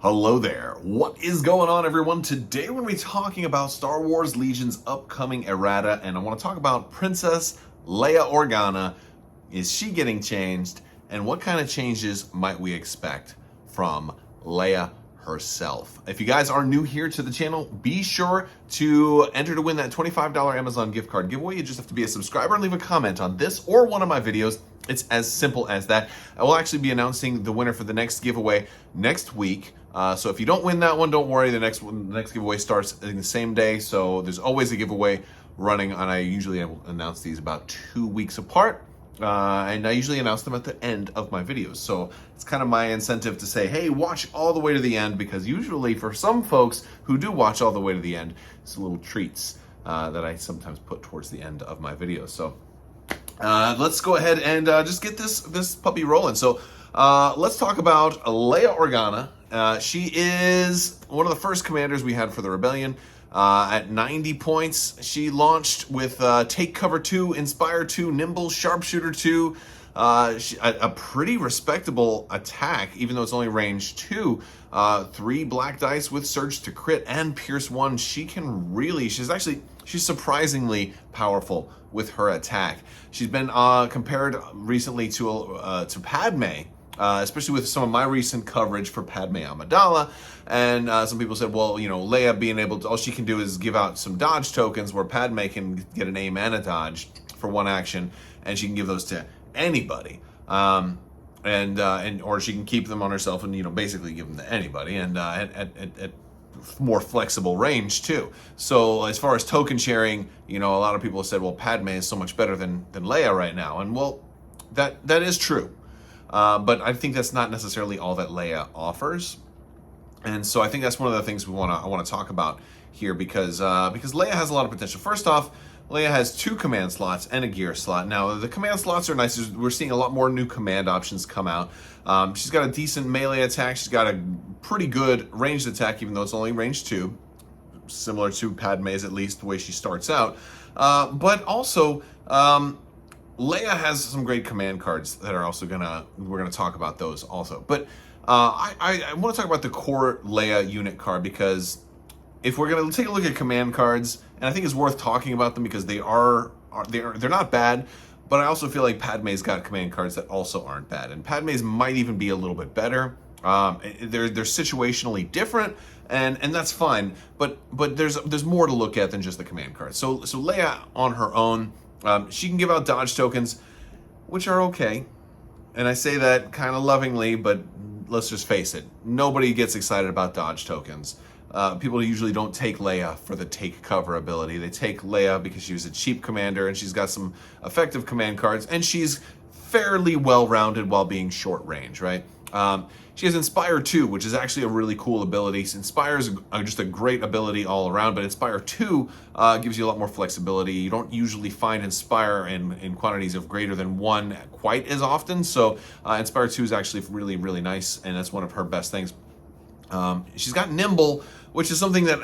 Hello there. What is going on, everyone? Today we're going to be talking about Star Wars Legion's upcoming errata, and I want to talk about Princess Leia Organa. Is she getting changed? And what kind of changes might we expect from Leia herself? If you guys are new here to the channel, be sure to enter to win that $25 Amazon gift card giveaway. You just have to be a subscriber and leave a comment on this or one of my videos. It's as simple as that. I will actually be announcing the winner for the next giveaway next week. So if you don't win that one, don't worry. The next giveaway starts in the same day. So there's always a giveaway running, and I usually announce these about 2 weeks apart. And I usually announce them at the end of my videos. So it's kind of my incentive to say, hey, watch all the way to the end, because usually for some folks who do watch all the way to the end, it's little treats that I sometimes put towards the end of my videos. So let's go ahead and just get this puppy rolling. So let's talk about Leia Organa. She is one of the first commanders we had for the Rebellion. At 90 points, she launched with Take Cover 2, Inspire 2, Nimble, Sharpshooter 2. A pretty respectable attack, even though it's only range 2. 3 black dice with Surge to Crit and Pierce 1. She's surprisingly powerful with her attack. She's been compared recently to Padme. Especially with some of my recent coverage for Padme Amidala, and some people said, well, you know, Leia being able to, all she can do is give out some dodge tokens, where Padme can get an aim and a dodge for one action, and she can give those to anybody, or she can keep them on herself and, you know, basically give them to anybody, and at more flexible range too. So as far as token sharing, you know, a lot of people have said, well, Padme is so much better than Leia right now, and well, that is true. But I think that's not necessarily all that Leia offers, and so I think that's one of the things I want to talk about here, because Leia has a lot of potential. First off, Leia has 2 command slots and a gear slot. Now the command slots are nice. We're seeing a lot more new command options come out. She's got a decent melee attack. She's got a pretty good ranged attack, even though it's only range 2, similar to Padme's, at least the way she starts out. But also, Leia has some great command cards that are also we're gonna talk about those also. But I want to talk about the core Leia unit card, because if we're gonna take a look at command cards, and I think it's worth talking about them because they're not bad, but I also feel like Padme's got command cards that also aren't bad, and Padme's might even be a little bit better. They're situationally different, and that's fine. But there's more to look at than just the command cards. So Leia on her own. She can give out dodge tokens, which are okay. And I say that kind of lovingly, but let's just face it. Nobody gets excited about dodge tokens. People usually don't take Leia for the take cover ability. They take Leia because she was a cheap commander and she's got some effective command cards, and she's fairly well-rounded while being short range, right? She has Inspire 2, which is actually a really cool ability. Inspire is just a great ability all around, but Inspire 2 gives you a lot more flexibility. You don't usually find Inspire in quantities of greater than 1 quite as often, so Inspire 2 is actually really, really nice, and that's one of her best things. She's got Nimble, which is something that,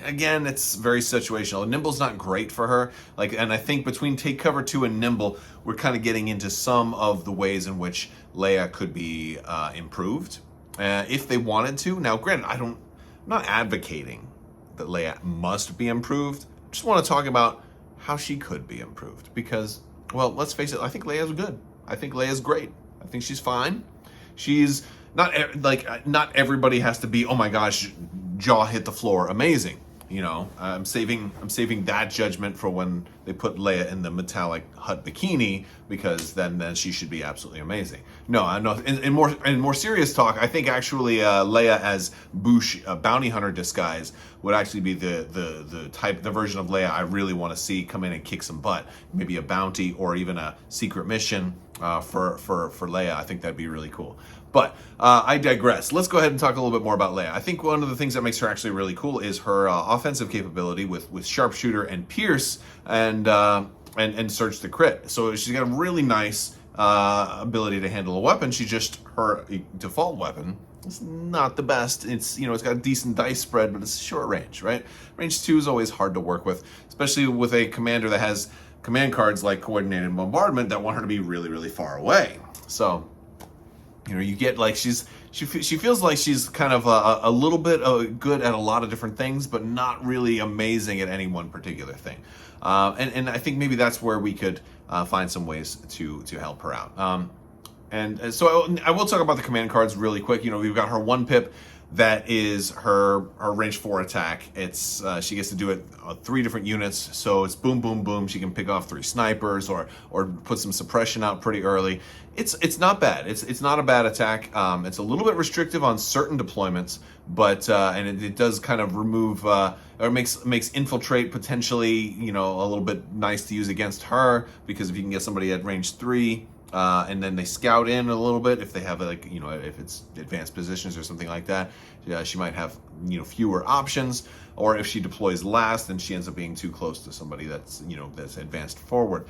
again, it's very situational. Nimble's not great for her, and I think between Take Cover 2 and Nimble, we're kind of getting into some of the ways in which Leia could be improved, if they wanted to. Now, granted, I'm not advocating that Leia must be improved. I just want to talk about how she could be improved, because, well, let's face it, I think Leia's good. I think Leia's great. I think she's fine. She's not everybody has to be, oh my gosh, jaw hit the floor, amazing. You know, I'm saving that judgment for when they put Leia in the metallic hut bikini, because then she should be absolutely amazing. No, I know. In more serious talk, I think actually Leia as Bouche bounty hunter disguise would actually be the version of Leia I really want to see come in and kick some butt. Maybe a bounty or even a secret mission for Leia. I think that'd be really cool. But I digress. Let's go ahead and talk a little bit more about Leia. I think one of the things that makes her actually really cool is her offensive capability with Sharpshooter and Pierce and Surge to Crit. So she's got a really nice ability to handle a weapon. Her default weapon is not the best. It's got a decent dice spread, but it's short range, right? Range 2 is always hard to work with, especially with a commander that has command cards like Coordinated Bombardment that want her to be really, really far away. So You get like she feels like she's kind of a little bit good at a lot of different things, but not really amazing at any one particular thing. And I think maybe that's where we could find some ways to help her out. And so I will talk about the command cards really quick. We've got her 1-pip. That is her range 4 attack. It's she gets to do it 3 different units, so it's boom, boom, boom. She can pick off 3 snipers or put some suppression out pretty early. It's not bad. It's not a bad attack. It's a little bit restrictive on certain deployments, but and it does kind of remove or makes infiltrate potentially a little bit nice to use against her, because if you can get somebody at range 3. And then they scout in a little bit if they have if it's advanced positions or something like that. She might have fewer options, or if she deploys last, then she ends up being too close to somebody that's advanced forward.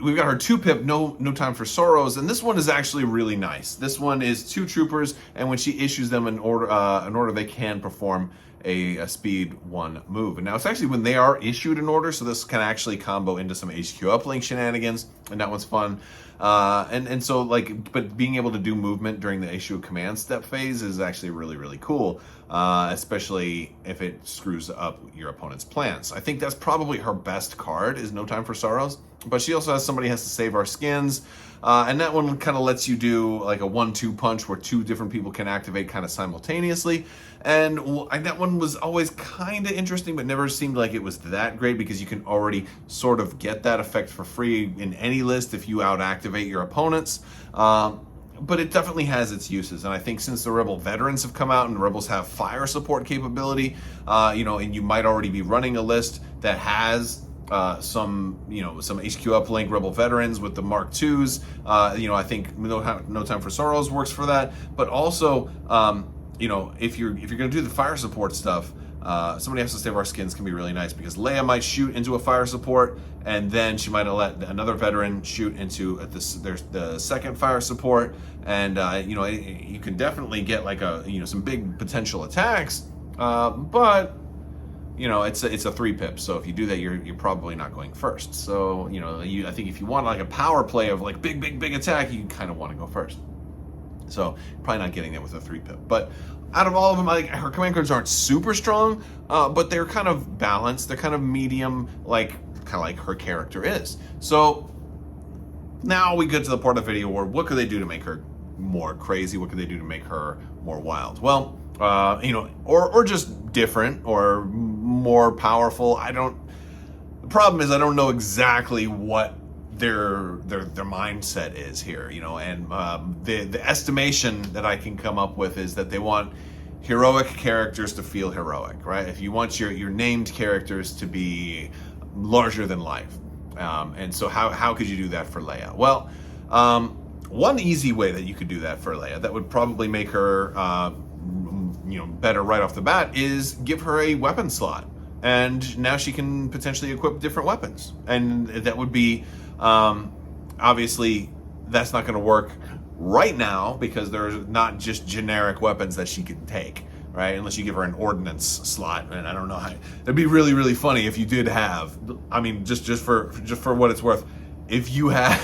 We've got her 2-pip, no time for sorrows, and this one is actually really nice. This one is 2 troopers, and when she issues them an order, they can perform a speed 1 move. And now it's actually when they are issued an order, so this can actually combo into some HQ uplink shenanigans, and that one's fun. And so but being able to do movement during the issue command step phase is actually really, really cool, especially if it screws up your opponent's plans. I think that's probably her best card, is No Time for Sorrows, but she also has Somebody Has to Save Our Skins, and that one kind of lets you do like a 1-2 punch where 2 different people can activate kind of simultaneously. And that one was always kind of interesting, but never seemed like it was that great, because you can already sort of get that effect for free in any list if you out-activate your opponents. But it definitely has its uses, and I think since the Rebel veterans have come out and Rebels have fire support capability, and you might already be running a list that has some HQ uplink Rebel veterans with the Mark IIs. I think No Time for Sorrows works for that. But also, if you're going to do the fire support stuff, Somebody Has to Save Our Skins can be really nice, because Leia might shoot into a fire support, and then she might let another veteran shoot into the second fire support, and you can definitely get like some big potential attacks, but it's a 3-pip, so if you do that, you're probably not going first. So I think if you want like a power play of like big attack, you kind of want to go first. So probably not getting there with a 3-pip. But out of all of them, her command cards aren't super strong, but they're kind of balanced. They're kind of medium, kind of like her character is. So now we get to the part of the video where what could they do to make her more crazy? What could they do to make her more wild? Well, or just different or more powerful. The problem is I don't know exactly what their mindset is here, and the estimation that I can come up with is that they want heroic characters to feel heroic, right? If you want your named characters to be larger than life, and so how could you do that for Leia? Well, one easy way that you could do that for Leia that would probably make her better right off the bat is give her a weapon slot, and now she can potentially equip different weapons, and that would be obviously that's not going to work right now, because there's not just generic weapons that she can take, right? Unless you give her an ordnance slot, and I don't know how. It'd be really, really funny if you did have. I mean, just for what it's worth, if you had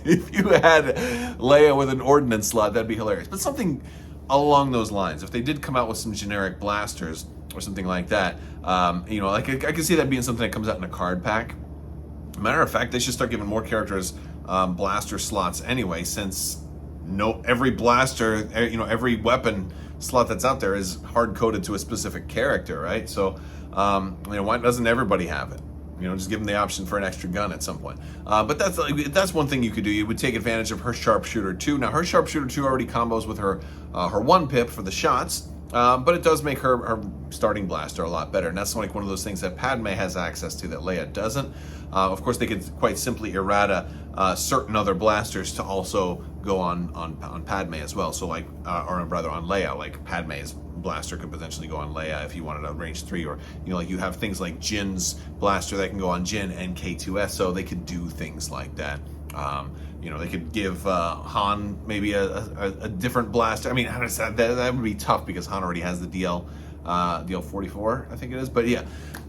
Leia with an ordnance slot, that'd be hilarious. But something along those lines, if they did come out with some generic blasters or something like that, I can see that being something that comes out in a card pack. Matter of fact, they should start giving more characters blaster slots anyway, since every blaster, every weapon slot that's out there is hard coded to a specific character, right? So, why doesn't everybody have it? Just give them the option for an extra gun at some point. But that's one thing you could do. You would take advantage of her Sharpshooter 2. Now, her Sharpshooter 2 already combos with her 1-pip for the shots, but it does make her starting blaster a lot better. And that's one of those things that Padme has access to that Leia doesn't. Of course, they could quite simply errata certain other blasters to also go on Padme as well. So or rather on Leia, like Padme's blaster could potentially go on Leia if you wanted a range 3, or you have things like Jin's blaster that can go on Jin and K2S, so they could do things like that. They could give Han maybe a different blaster. I mean, that would be tough because Han already has the DL DL44, I think it is. But yeah.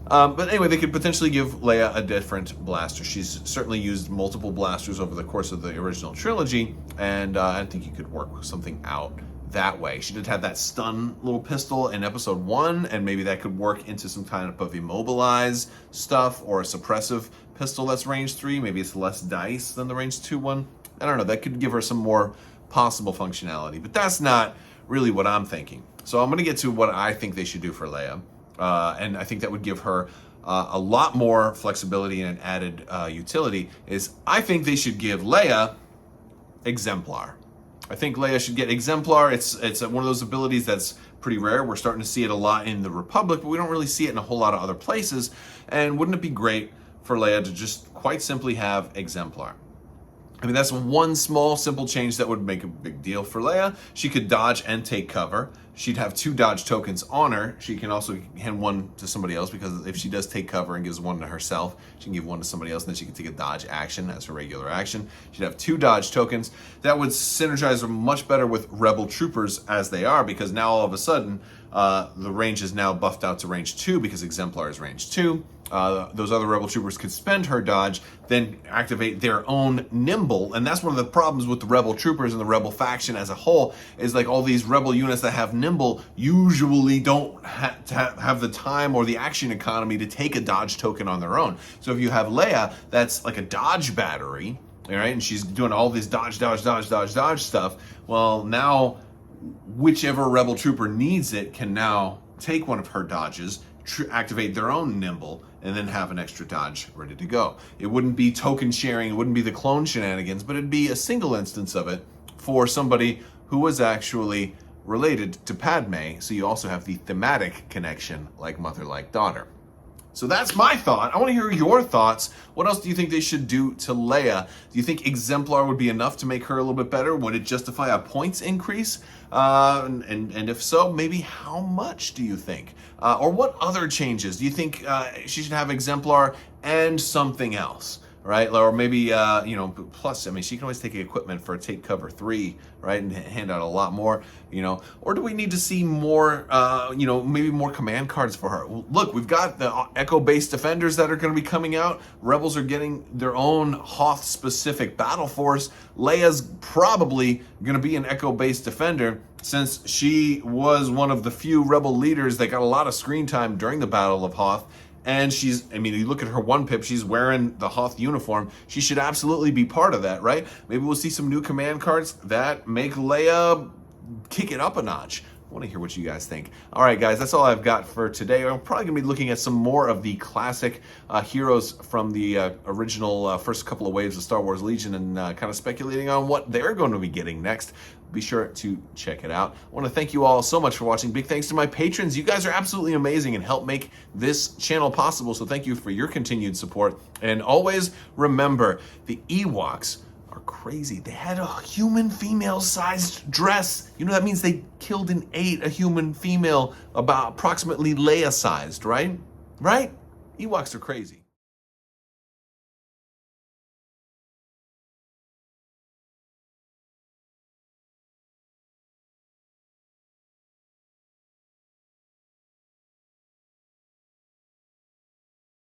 But anyway, they could potentially give Leia a different blaster. She's certainly used multiple blasters over the course of the original trilogy, and I think you could work something out that way. She did have that stun little pistol in episode 1, and maybe that could work into some kind of immobilize stuff, or a suppressive pistol that's range 3. Maybe it's less dice than the range 2 one. I don't know. That could give her some more possible functionality, but that's not really what I'm thinking. So I'm going to get to what I think they should do for Leia. And I think that would give her a lot more flexibility and added utility. I think they should give Leia Exemplar. I think Leia should get Exemplar. It's one of those abilities that's pretty rare. We're starting to see it a lot in the Republic, but we don't really see it in a whole lot of other places. And wouldn't it be great for Leia to just quite simply have Exemplar? I mean, that's one small, simple change that would make a big deal for Leia. She could dodge and take cover. She'd have 2 dodge tokens on her. She can also hand one to somebody else, because if she does take cover and gives one to herself, she can give one to somebody else, and then she can take a dodge action as her regular action. She'd have 2 dodge tokens. That would synergize her much better with Rebel troopers as they are, because now all of a sudden, the range is now buffed out to range 2 because Exemplar is range 2. Those other Rebel troopers could spend her dodge, then activate their own nimble. And that's one of the problems with the Rebel troopers and the Rebel faction as a whole, is like all these Rebel units that have nimble usually don't have the time or the action economy to take a dodge token on their own. So if you have Leia, that's like a dodge battery, all right, and she's doing all this dodge stuff. Well, now whichever Rebel trooper needs it can now take one of her dodges, activate their own nimble, and then have an extra dodge ready to go. It wouldn't be token sharing, it wouldn't be the clone shenanigans, but it'd be a single instance of it for somebody who was actually related to Padme, so you also have the thematic connection, like mother, like daughter. So that's my thought. I want to hear your thoughts. What else do you think they should do to Leia? Do you think Exemplar would be enough to make her a little bit better? Would it justify a points increase? And if so, maybe how much do you think? Or what other changes? Do you think she should have Exemplar and something else? Right? Or maybe, plus, I mean, she can always take equipment for Take Cover 3, right? And hand out a lot more, Or do we need to see more, maybe more command cards for her? Look, we've got the Echo-based defenders that are going to be coming out. Rebels are getting their own Hoth-specific battle force. Leia's probably going to be an Echo-based defender, since she was one of the few Rebel leaders that got a lot of screen time during the Battle of Hoth. And you look at her 1-pip, she's wearing the Hoth uniform. She should absolutely be part of that, right? Maybe we'll see some new command cards that make Leia kick it up a notch. I want to hear what you guys think. All right, guys, that's all I've got for today. I'm probably going to be looking at some more of the classic heroes from the original first couple of waves of Star Wars Legion, and kind of speculating on what they're going to be getting next. Be sure to check it out. I want to thank you all so much for watching. Big thanks to my patrons. You guys are absolutely amazing and help make this channel possible, so thank you for your continued support. And always remember, the Ewoks are crazy. They had a human female-sized dress. That means they killed and ate a human female about approximately Leia-sized, right? Right? Ewoks are crazy.